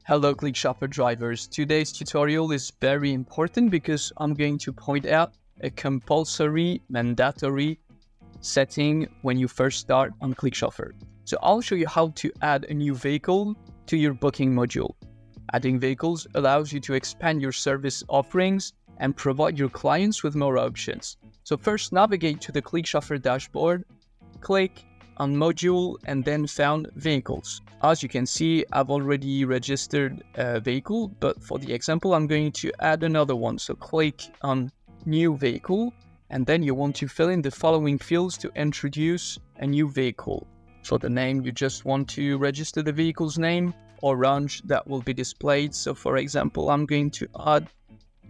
Hello ClickChauffeur drivers. Today's tutorial is very important because I'm going to point out a compulsory, mandatory setting when you first start on ClickChauffeur. So I'll show you how to add a new vehicle to your booking module. Adding vehicles allows you to expand your service offerings and provide your clients with more options. So first navigate to the ClickChauffeur dashboard, click on module and then found vehicles. As you can see, I've already registered a vehicle, but for the example, I'm going to add another one. So click on new vehicle, and then you want to fill in the following fields to introduce a new vehicle. For the name, you just want to register the vehicle's name or range that will be displayed. So for example, I'm going to add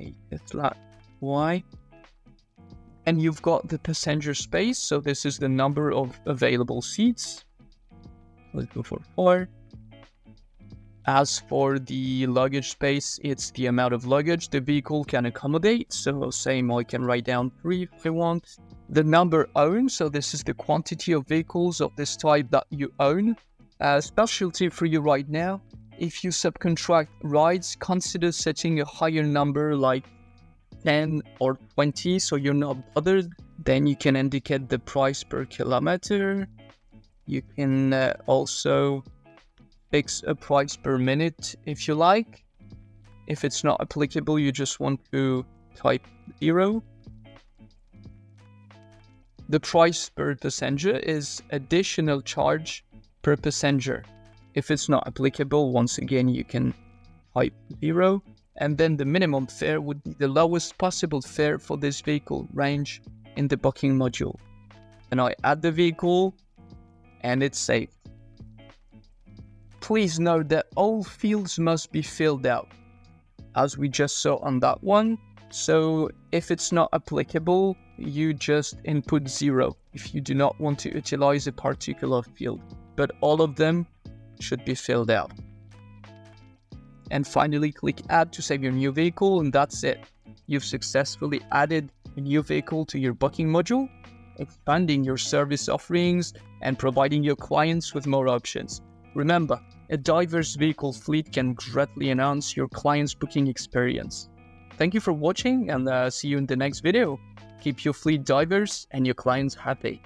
a Tesla Y. And you've got the passenger space, so this is the number of available seats. Let's go for 4. As for the luggage space, it's the amount of luggage the vehicle can accommodate. So same, I can write down 3 if I want. The number owned, so this is the quantity of vehicles of this type that you own. A special tip for you right now, if you subcontract rides, consider setting a higher number like 10 or 20 so you're not bothered. Then you can indicate the price per kilometer. You can also fix a price per minute if you like. If it's not applicable, you just want to type 0. The price per passenger is additional charge per passenger. If it's not applicable, once again you can type 0. And then the minimum fare would be the lowest possible fare for this vehicle range in the booking module. And I add the vehicle and it's saved. Please note that all fields must be filled out, as we just saw on that one. So if it's not applicable, you just input 0 if you do not want to utilize a particular field. But all of them should be filled out. And finally, click Add to save your new vehicle, and that's it. You've successfully added a new vehicle to your booking module, expanding your service offerings and providing your clients with more options. Remember, a diverse vehicle fleet can greatly enhance your client's booking experience. Thank you for watching, and see you in the next video. Keep your fleet diverse and your clients happy.